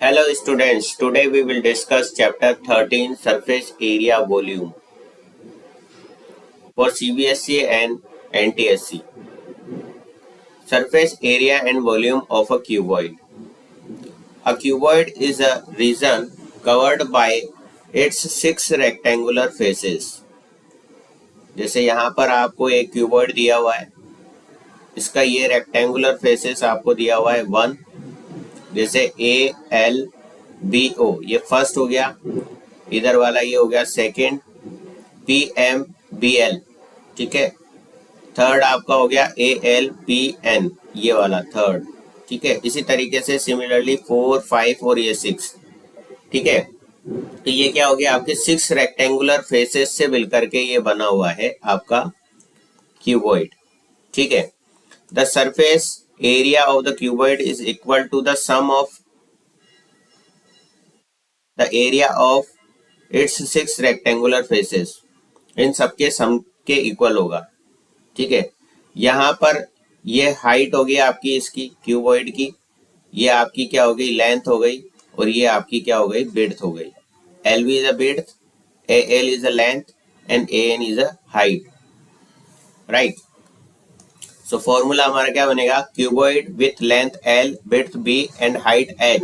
Hello students, today we will discuss chapter 13 surface area volume for CBSE and NTSC. Surface area and volume of a cuboid. A cuboid is a region covered by its six rectangular faces. जैसे यहाँ पर आपको एक cuboid दिया हुआ है, इसका ये रेक्टेंगुलर फेसेस आपको दिया हुआ है 1, जैसे ALBO ये फर्स्ट हो गया, इधर वाला ये हो गया सेकेंड, PMBL ठीक है, थर्ड आपका हो गया ALPN ये वाला थर्ड, ठीक है। इसी तरीके से सिमिलरली 4, 5 और ये 6, ठीक है। तो ये क्या हो गया, आपके 6 रेक्टेंगुलर फेसेस से मिलकर के ये बना हुआ है आपका क्यूबॉइड, ठीक है। The surface area of the cuboid is equal to the sum of the area of its 6 rectangular faces. इन सबके सम के इक्वल होगा, ठीक है। यहाँ पर ये हाइट हो गई आपकी इसकी क्यूबॉइड की, ये आपकी क्या हो गई, लेंथ हो गई, और ये आपकी क्या हो गई, विड्थ हो गई। L B is a width, A L is a length and A N is a height, right. So formula हमारा क्या बनेगा, cuboid with length L, width B and height H,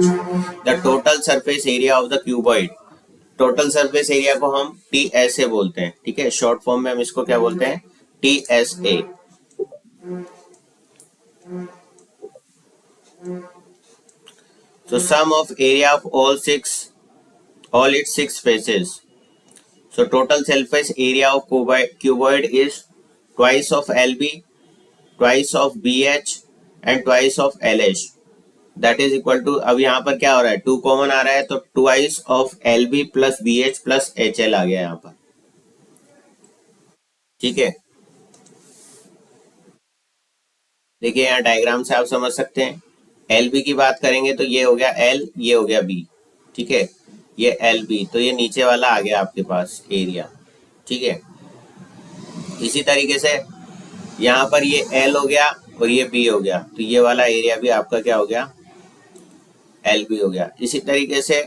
the total surface area of the cuboid. Total surface area को हम T S A बोलते हैं, ठीक है। Short form में हम इसको क्या बोलते हैं, T S A. So sum of area of all its 6 faces. So total surface area of cuboid is twice of LB, twice of BH and twice of LH. That is equal to, अब यहाँ पर क्या हो रहा है, 2 common आ रहा है, तो twice of LB plus BH plus HL आ गया यहाँ पर, ठीक है। देखिए यहाँ डायग्राम से आप समझ सकते हैं, LB की बात करेंगे तो ये हो गया L, ये हो गया B, ठीक है। ये LB, तो ये नीचे वाला आ गया आपके पास एरिया, ठीक है। इसी तरीके से यहाँ पर ये L हो गया और ये B हो गया, तो ये वाला एरिया भी आपका क्या हो गया, LB हो गया। इसी तरीके से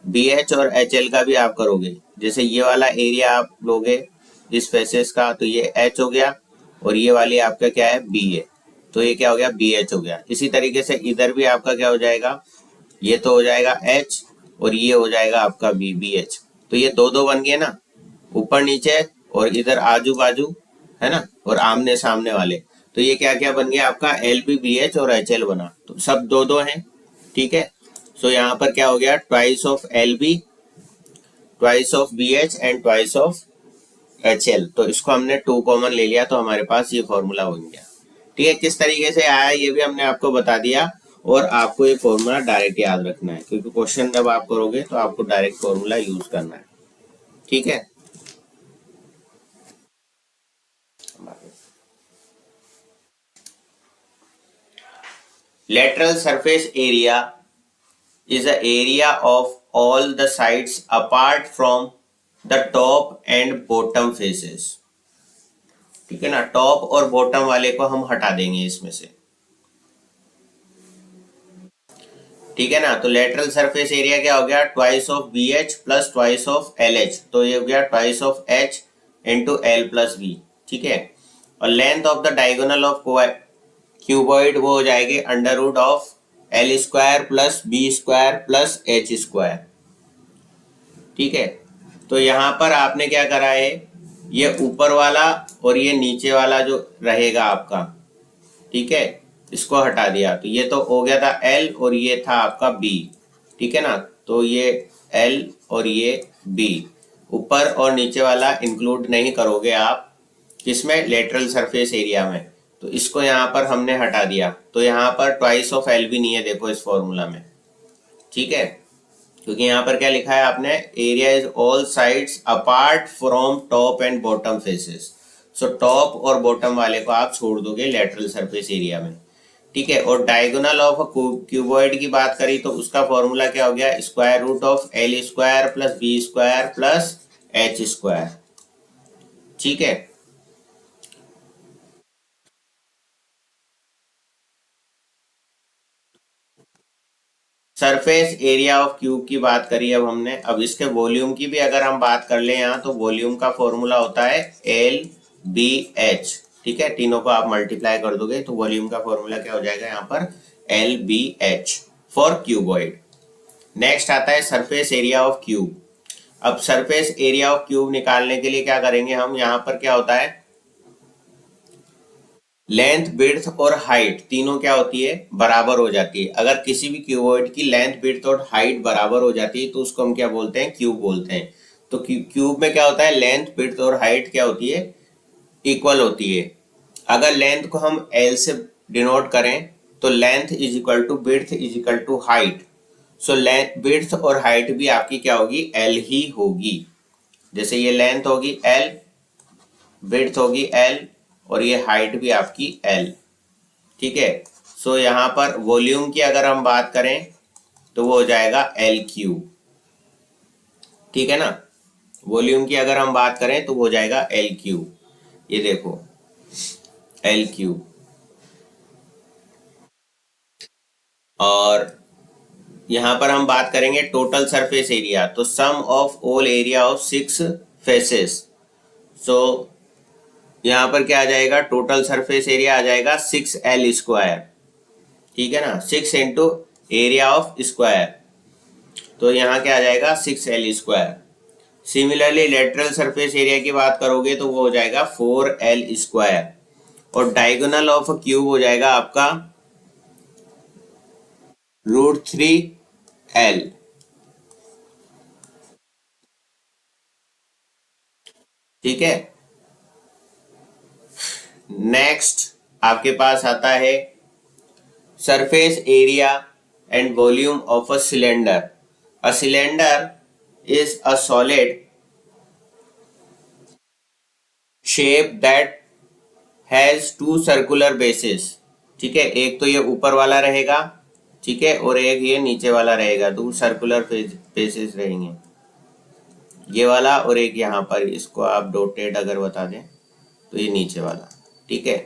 BH और HL का भी आप करोगे, जैसे ये वाला एरिया आप लोगे इस फेसेस का, तो ये H हो गया, और ये वाली आपका क्या है, B है, तो ये क्या हो गया, BH हो गया। इसी तरीके से इधर भी आपका क्या हो जाएगा, ये तो हो जाएगा H और ये हो जाएगा आपका BH, तो ये दो दो बन गए ना, ऊपर नीचे और इधर आजू बाजू, है ना, और आमने सामने वाले, तो ये क्या क्या बन गया आपका, LB, BH और HL बना, तो सब दो दो हैं, ठीक है। सो यहाँ पर क्या हो गया, twice of LB, twice of BH and twice of HL, तो इसको हमने 2 कॉमन ले लिया, तो हमारे पास ये फॉर्मूला बन गया, ठीक है। किस तरीके से आया ये भी हमने आपको बता दिया, और आपको ये फॉर्मूला डायरेक्ट याद रखना है, क्योंकि क्वेश्चन जब आप करोगे तो आपको डायरेक्ट फॉर्मूला यूज करना है, ठीक है। Lateral surface area is the area of all the sides apart from the top and bottom faces, ठीक है ना। टॉप और बॉटम वाले को हम हटा देंगे इसमें से, ठीक है ना। तो लेटरल सरफेस एरिया क्या हो गया, twice of BH plus twice of LH, तो ये हो गया twice of H into L plus B, ठीक है। और length of the diagonal of cuboid वो हो जाएगी under root of L square plus B square plus H square, ठीक है। तो यहाँ पर आपने क्या करा है, ये ऊपर वाला और ये नीचे वाला जो रहेगा आपका, ठीक है, इसको हटा दिया, तो ये तो हो गया था L और ये था आपका B, ठीक है ना। तो ये L और ये B, ऊपर और नीचे वाला इंक्लूड नहीं करोगे आप, किसमें, लेटरल सरफेस एरिया में, तो इसको यहाँ पर हमने हटा दिया, तो यहाँ पर ट्वाइस ऑफ LB नहीं है, देखो इस फॉर्मूला में, ठीक है। क्योंकि यहाँ पर क्या लिखा है आपने, area is all sides apart from top and bottom faces, so top और बॉटम वाले को आप छोड़ दोगे लेटरल सरफेस एरिया में, ठीक है। और डायगोनल ऑफ क्यूबॉइड की बात करी तो उसका फॉर्मूला क्या हो गया, square root of L square plus B square plus H square, ठीक है। सरफेस एरिया ऑफ क्यूब की बात करी अब हमने, अब इसके वॉल्यूम की भी अगर हम बात कर ले यहाँ, तो वॉल्यूम का फॉर्मूला होता है एल बी एच। ठीक है, तीनों को आप मल्टीप्लाई कर दोगे तो वॉल्यूम का फॉर्मूला क्या हो जाएगा यहाँ पर, L B H for cuboid. Next आता है सरफेस एरिया ऑफ क्यूब। अब सरफेस एरिया ऑफ क्यूब निकालने के लिए क्या करेंगे हम, यहाँ पर क्या होता है, लेंथ विड्थ और हाइट तीनों क्या होती है, बराबर हो जाती है। अगर किसी भी क्यूबॉइड की लेंथ विड्थ और हाइट बराबर हो जाती है तो उसको हम क्या बोलते हैं, क्यूब बोलते हैं। तो क्यूब में क्या होता है, लेंथ विड्थ और हाइट क्या होती है, इक्वल होती है। अगर लेंथ को हम एल से डिनोट करें तो length is equal to width is equal to height. So length width और हाइट भी आपकी क्या होगी, एल ही होगी। जैसे ये लेंथ होगी एल, विड्थ होगी एल, और ये हाइट भी आपकी एल। ठीक है, सो यहाँ पर वॉल्यूम की अगर हम बात करें तो वो हो जाएगा एल क्यूब। ठीक है ना, वॉल्यूम की अगर हम बात करें तो वो हो जाएगा एल क्यूब। ये देखो एल क्यूब। और यहाँ पर हम बात करेंगे टोटल सरफेस एरिया, तो sum of all area of 6 faces. So यहाँ पर क्या आ जाएगा, टोटल सरफेस एरिया आ जाएगा 6L स्क्वायर। ठीक है ना, 6 इंटू एरिया ऑफ स्क्वायर, तो यहाँ क्या आ जाएगा 6L square. Similarly lateral surface area की बात करोगे तो वो हो जाएगा 4L स्क्वायर, और डायगोनल ऑफ क्यूब हो जाएगा आपका √3L। ठीक है, नेक्स्ट आपके पास आता है surface area and volume of a cylinder. A cylinder is a solid shape that has 2 circular basis. ठीक है, एक तो ये ऊपर वाला रहेगा, ठीक है, और एक ये नीचे वाला रहेगा, 2 सर्कुलर बेसिस रहेंगे, ये वाला और एक यहाँ पर, इसको आप डॉटेड अगर बता दें तो ये नीचे वाला। ठीक है,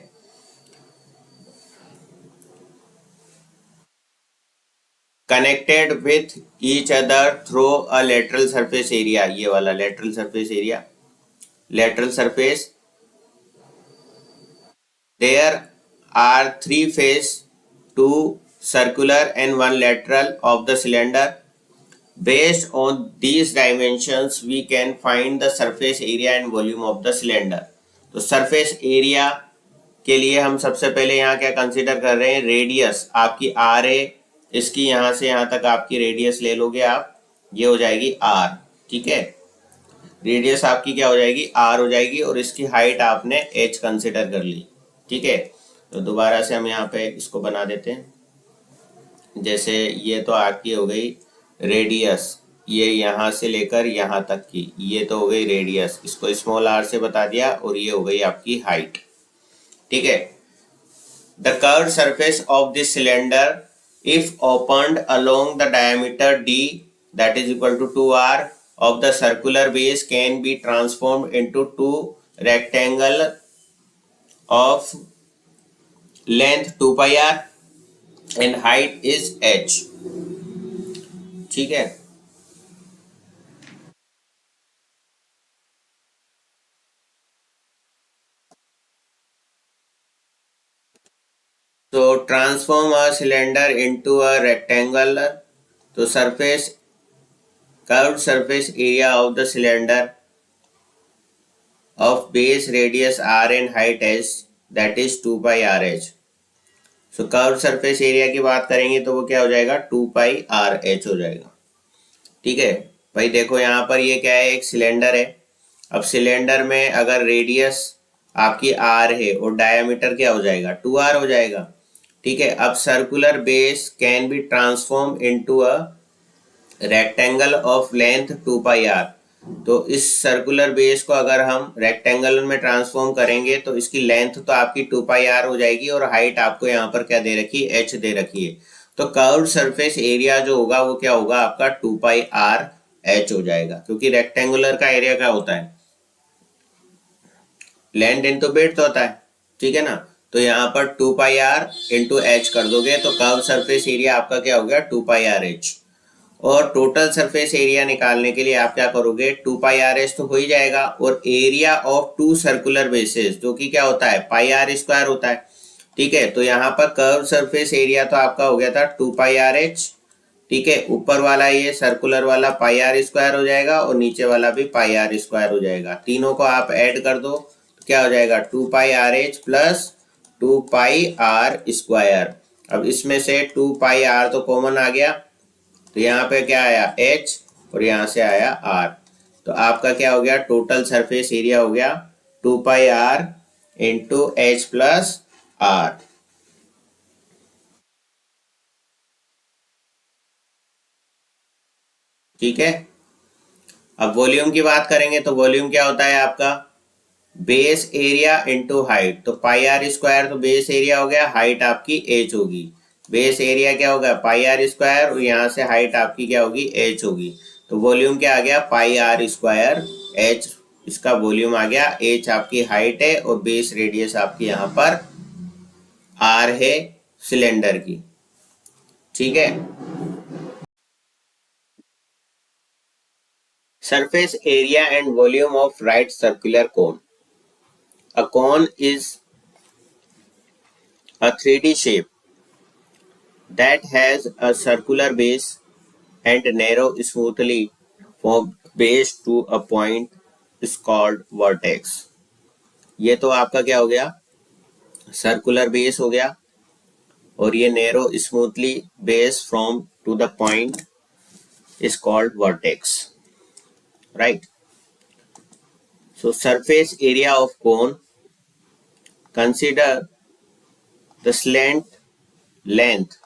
connected with each other through a lateral surface area. ये वाला lateral surface area, lateral surface. There are 3 face, 2 circular and 1 lateral of the cylinder. Based on these dimensions we can find the surface area and volume of the cylinder. तो surface area के लिए हम सबसे पहले यहाँ क्या consider कर रहे हैं, रेडियस आपकी आर है, इसकी यहाँ से यहाँ तक आपकी रेडियस ले लोगे आप, ये हो जाएगी आर। ठीक है, रेडियस आपकी क्या हो जाएगी, आर हो जाएगी, और इसकी हाइट आपने एच कंसीडर कर ली। ठीक है, तो दोबारा से हम यहाँ पे इसको बना देते हैं। जैसे ये तो आपकी हो गई रेडियस, ये यहाँ से लेकर यहाँ तक की, ये तो हो गई रेडियस, इसको स्मॉल आर से बता दिया, और ये हो गई आपकी हाइट। ठीक है, the curved surface of this cylinder if opened along the diameter d that is equal to 2r of the circular base can be transformed into 2 rectangle of length 2 pi r and height is h। ठीक है, तो transform a cylinder into a rectangle, तो surface curved surface area of the cylinder of base radius r and height h that is 2 pi r h। So curve surface area की बात करेंगे तो वो क्या हो जाएगा, 2 pi r h हो जाएगा। ठीक है भाई, देखो यहाँ पर ये क्या है, एक सिलेंडर है। अब सिलेंडर में अगर रेडियस आपकी r है और डायमीटर क्या हो जाएगा, 2r हो जाएगा। ठीक है, अब circular base can be transform into a rectangle of length 2 pi r। तो इस सर्कुलर बेस को अगर हम रेक्टेंगल में ट्रांसफॉर्म करेंगे तो इसकी लेंथ तो आपकी 2 pi r हो जाएगी, और हाइट आपको यहाँ पर क्या दे रखी है, h दे रखी है। तो कर्व्ड सरफेस एरिया जो होगा वो क्या होगा आपका 2 pi r h हो जाएगा, क्योंकि रेक्टेंगुलर का एरिया क्या होता है, लेंथ इनटू विड्थ होता है। ठीक है ना, तो यहाँ पर 2πr इंटू एच कर दोगे तो कर्व सरफेस एरिया आपका क्या हो गया 2πrh। और टोटल सरफेस एरिया निकालने के लिए आप क्या करोगे 2πrh तो हो ही जाएगा, और area of two circular bases जो कि क्या होता है पाई आर स्क्वायर होता है। ठीक है, तो यहाँ पर कर्व सरफेस एरिया तो आपका हो गया था 2πrh। ठीक है, ऊपर वाला ये सर्कुलर वाला पाई आर स्क्वायर हो जाएगा और नीचे वाला भी पाई आर स्क्वायर हो जाएगा। तीनों को आप ऐड कर दो तो क्या हो जाएगा 2πrh प्लस 2πr²। अब इसमें से 2πr तो कॉमन आ गया, तो यहाँ पे क्या आया h और यहाँ से आया r। तो आपका क्या हो गया टोटल सरफेस एरिया हो गया 2πr into H plus r। ठीक है, अब वॉल्यूम की बात करेंगे तो वॉल्यूम क्या होता है आपका बेस एरिया इंटू हाइट। तो पाई आर स्क्वायर तो बेस एरिया हो गया, हाइट आपकी एच होगी। बेस एरिया क्या होगा पाई आर स्क्वायर और यहाँ से हाइट आपकी क्या होगी एच होगी। तो वॉल्यूम क्या आ गया पाई आर स्क्वायर एच, इसका वॉल्यूम आ गया। एच आपकी हाइट है और बेस रेडियस आपकी यहाँ पर आर है सिलेंडर की। ठीक है, surface area and volume of right circular cone. A cone is a 3D shape that has a circular base and narrow smoothly formed base to a point is called vertex. ये तो आपका क्या हो गया circular base हो गया, और ये narrow smoothly base from to the point is called vertex, right? So surface area of cone, consider the slant length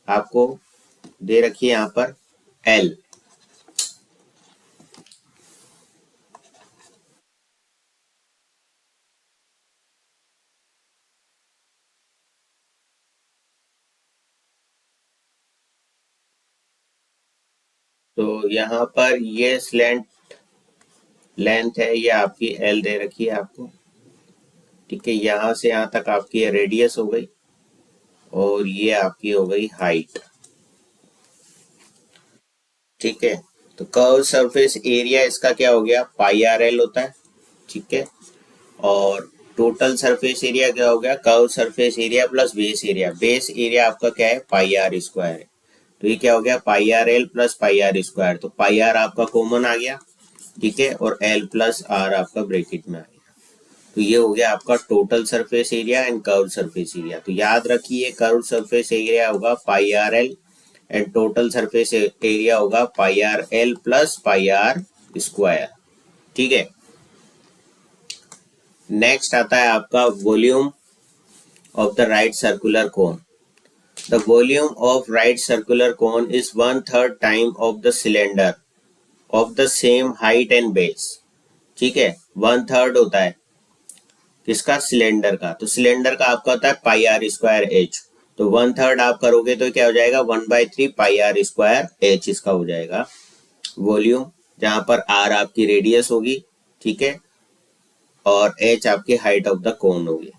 आपको दे रखी है यहाँ पर L। तो यहाँ पर ये स्लैंट लेंथ है, ये आपकी L दे रखी है आपको। ठीक है, यहाँ से यहाँ तक आपकी रेडियस हो गई और ये आपकी हो गई हाइट। ठीक है, तो कर्व सरफेस एरिया इसका क्या हो गया पाई आर एल होता है। ठीक है, और टोटल सरफेस एरिया क्या हो गया curve surface area plus base area. Base area आपका क्या है पाई आर स्क्वायर है, तो ये क्या हो गया pi r l plus pi r square. तो पाई आर आपका कॉमन आ गया, ठीक है, और एल प्लस आर आपका ब्रैकेट में आ गया। तो ये हो गया आपका total surface area and curve surface area. तो याद रखिए कर्व सरफेस एरिया होगा pi r l and total surface area होगा pi r l plus pi r square. ठीक है, नेक्स्ट आता है आपका volume of the right circular cone. The volume of right circular cone is 1/3 time of the cylinder of the same height and base. ठीक है, 1/3 होता है किसका सिलेंडर का, तो सिलेंडर का आपका होता है पाई आर स्क्वायर एच। तो 1/3 आप करोगे तो क्या हो जाएगा 1/3 पाई आर स्क्वायर एच इसका हो जाएगा वॉल्यूम, जहां पर आर आपकी रेडियस होगी। ठीक है, और एच आपकी हाइट ऑफ द कोन होगी।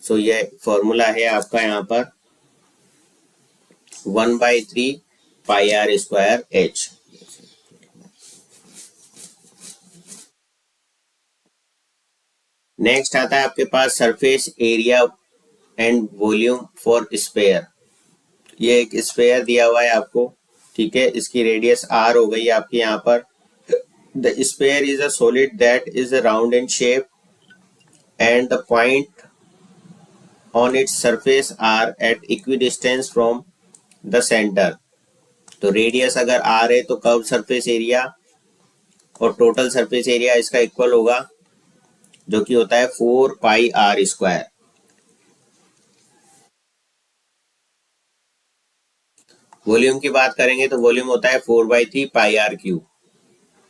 सो ये फॉर्मूला है आपका यहाँ पर 1/3 pi r square h. Next आता है आपके पास surface area and volume for sphere. ये एक स्फेयर दिया हुआ है आपको। ठीक है, इसकी रेडियस आर हो गई आपकी यहाँ पर। The sphere is a solid that is round in shape and the point on its surface are at equidistance from the centre. तो रेडियस अगर आर है तो कर्व सरफेस एरिया और टोटल सरफेस एरिया इसका इक्वल होगा, जो कि होता है 4 पाई आर स्क्वायर। वॉल्यूम की बात करेंगे तो वॉल्यूम होता है 4/3 पाई आर क्यूब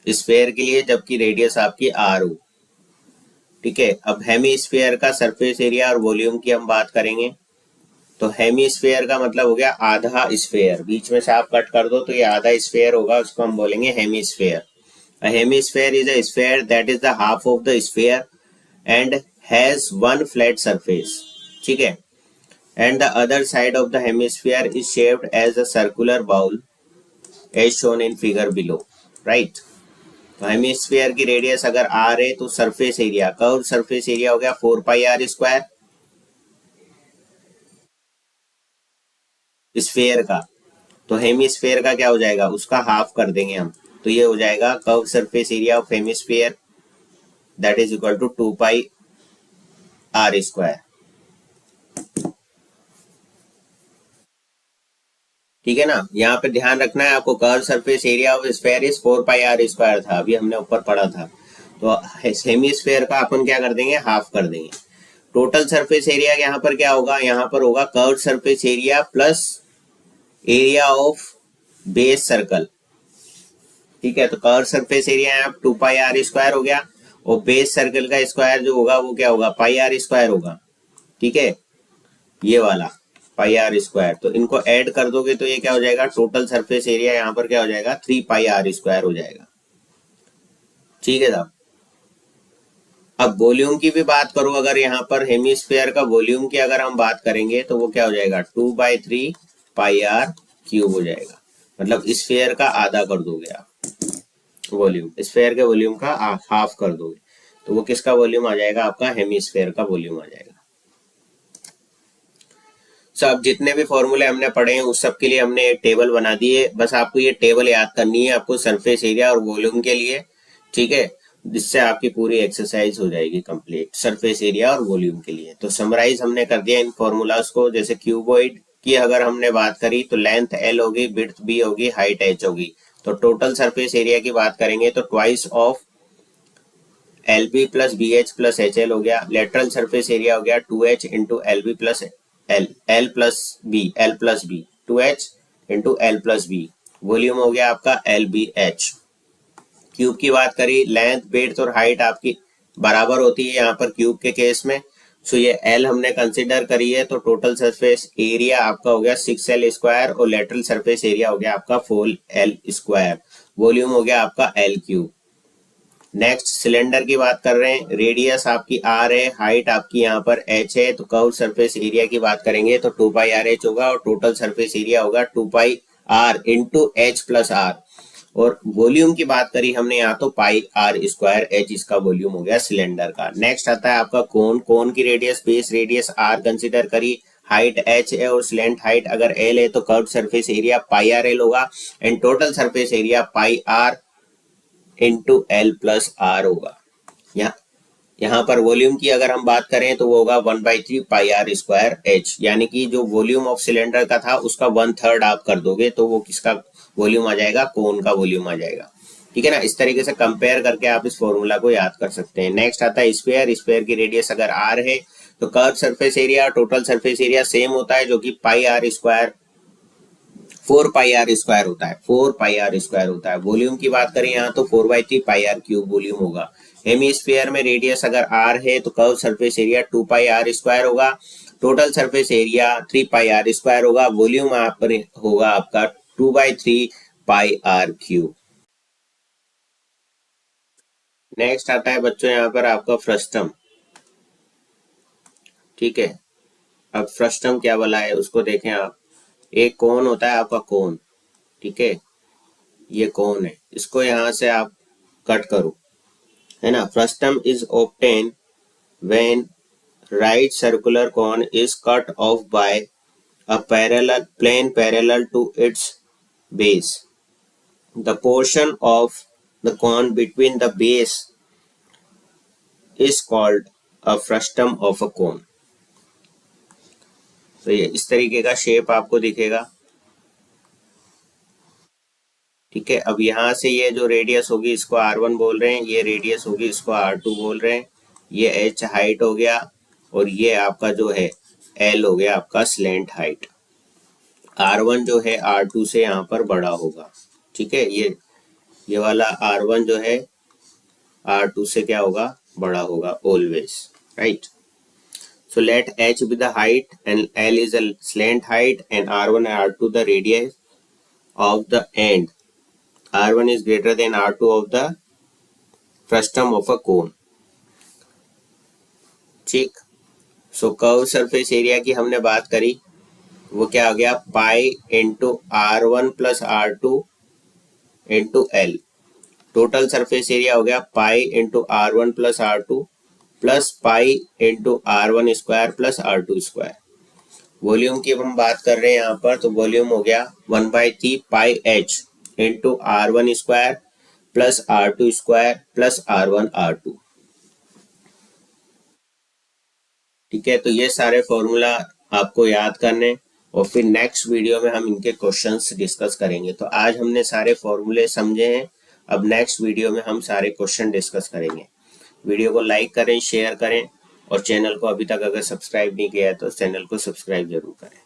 स्फेयर के लिए, जबकि रेडियस आपकी आर हो। ठीक है, अब हेमी स्फेयर का सरफेस एरिया और वॉल्यूम की हम बात करेंगे। तो हेमी स्फेयर का मतलब हो गया आधा स्फेयर, बीच में से आप कट कर दो तो ये आधा स्फेयर होगा, उसको हम बोलेंगे hemisphere. A hemisphere is a sphere that is the half of the sphere and has one flat surface, ठीक है, and the other side of the hemisphere is shaped as a circular bowl as shown in figure below, right. तो hemisphere की radius अगर R है तो surface area, curve surface area हो गया 4πr² sphere का। तो हेमिस्फीयर का क्या हो जाएगा, उसका हाफ कर देंगे हम, तो ये हो जाएगा curve surface area of hemisphere that is equal to 2πr²। ठीक है ना, यहाँ पे ध्यान रखना है आपको, curve surface area of sphere is 4πr² था, अभी हमने ऊपर पढ़ा था। तो हेमिस्फीयर का अपन क्या कर देंगे, हाफ कर देंगे। टोटल सरफेस एरिया यहाँ पर क्या होगा, यहाँ पर होगा curve surface area plus area of base circle, ठीक है। तो कर्व सरफेस एरिया यहाँ 2πr² हो गया, और बेस सर्कल का स्क्वायर जो होगा वो क्या होगा, πr² होगा, ठीक है, ये वाला πr²। तो इनको ऐड कर दोगे तो ये क्या हो जाएगा, टोटल सरफेस एरिया यहाँ पर क्या हो जाएगा, 3πr² हो जाएगा, ठीक है साहब। अब वॉल्यूम की भी बात करो, अगर यहाँ पर हेमिस्फीयर का वॉल्यूम की अगर हम बात करेंगे तो वो क्या हो जाएगा, 2/3πr³ हो जाएगा, मतलब स्फीयर का आधा कर दोगे आप वॉल्यूम, स्फीयर के वॉल्यूम का हाफ कर दोगे, तो वो किसका वॉल्यूम आ जाएगा, आपका हेमिस्फीयर का वॉल्यूम आ जाएगा। सब जितने भी फॉर्मूले हमने पढ़े हैं उस सब के लिए हमने एक टेबल बना दी है, बस आपको ये टेबल याद करनी है आपको सरफेस एरिया और वॉल्यूम के लिए, ठीक है, जिससे आपकी पूरी एक्सरसाइज हो जाएगी कंप्लीट सरफेस एरिया और वॉल्यूम के लिए। तो समराइज हमने कर दिया इन फॉर्मूलाज को। जैसे क्यूबॉइड की अगर हमने बात करी तो लेंथ एल होगी, विड्थ बी होगी, हाइट एच होगी। तो टोटल सरफेस एरिया की बात करेंगे तो twice of L B plus B H plus H L हो गया। लेटरल सरफेस एरिया हो गया 2h into L B plus L plus B 2h into L plus B. Volume हो गया आपका एल बी एच। क्यूब की बात करी, लेंथ विड्थ और हाइट आपकी बराबर होती है यहाँ पर क्यूब के केस में, सो ये एल हमने कंसिडर करी है। तो टोटल सरफेस एरिया आपका हो गया 6l² और लेटरल सरफेस एरिया हो गया आपका 4l²। वॉल्यूम हो गया आपका l³। नेक्स्ट सिलेंडर की बात कर रहे हैं, रेडियस आपकी आर है, हाइट आपकी यहाँ पर एच है, तो कर्व सरफेस एरिया की बात करेंगे तो 2πrh होगा और टोटल सरफेस एरिया होगा 2πr into H plus R. और वॉल्यूम की बात करी हमने यहाँ तो πr²h इसका वॉल्यूम हो गया सिलेंडर का। नेक्स्ट आता है आपका कोन। कोन की radius, base radius r consider करी, हाइट h है और स्लेंट हाइट अगर l है तो कर्व सरफेस एरिया πrl होगा and total surface area πr into L plus R होगा। यहाँ पर वॉल्यूम की अगर हम बात करें तो वो होगा 1/3πr²h, यानी कि जो वॉल्यूम ऑफ सिलेंडर का था उसका 1/3 आप कर दोगे तो वो किसका वॉल्यूम आ जाएगा, कोन का वॉल्यूम आ जाएगा, ठीक है ना। इस तरीके से कंपेयर करके आप इस फॉर्मूला को याद कर सकते हैं। नेक्स्ट आता है स्फीयर। स्फीयर की रेडियस अगर आर है तो curve surface area total surface area same होता है जो कि πr² 4πr² होता है, 4πr² होता है। वॉल्यूम की बात करें यहाँ तो 4/3πr³ वॉल्यूम होगा। हेमिस्फीयर में रेडियस अगर r है तो कर्व सरफेस एरिया 2πr² होगा, टोटल सरफेस एरिया 3πr² होगा, वॉल्यूम यहाँ पर होगा आपका 2/3πr³। नेक्स्ट आता है बच्चों यहाँ पर आपका फ्रस्टम, ठीक है। अब फ्रस्टम क्या बोला है उसको देखें आप। एक कोन होता है आपका कोन, ठीक है, ये कोन है, इसको यहां से आप कट करो, है ना। Frustum is obtain when right circular cone is cut off by a parallel plane parallel to its base. The portion of the cone between the base is called a frustum of a cone. तो ये इस तरीके का shape आपको दिखेगा, ठीक है। अब यहाँ से ये जो रेडियस होगी इसको r1 बोल रहे हैं, ये रेडियस होगी इसको r2 बोल रहे हैं, ये h हाइट हो गया और ये आपका जो है l हो गया आपका स्लेंट हाइट। r1 जो है r2 से यहाँ पर बड़ा होगा, ठीक है। ये वाला r1 जो है r2 से क्या होगा, बड़ा होगा always, right. So let h be the height and l is a slant height and r1 and r2 the radius of the end. r1 is greater than r2 of the frustum of a cone, ठीक। सो curve surface area की हमने बात करी, वो क्या हो गया, pi into R1 plus R2 into L. Total surface area हो गया pi into R1 plus R2 plus pi into R1 square plus R2 square. Volume की हम बात कर रहे हैं यहाँ पर, तो वॉल्यूम हो गया 1/3 पाई H into R1 square plus R2 square plus R1 R2। ठीक है, तो ये सारे फॉर्मूला आपको याद करने, और फिर नेक्स्ट वीडियो में हम इनके क्वेश्चंस डिस्कस करेंगे। तो आज हमने सारे फॉर्मूले समझे हैं, अब नेक्स्ट वीडियो में हम सारे क्वेश्चन डिस्कस करेंगे। वीडियो को लाइक करें, शेयर करें, और चैनल को अभी तक अगर सब्सक्राइब नहीं किया है तो चैनल को सब्सक्राइब जरूर करें।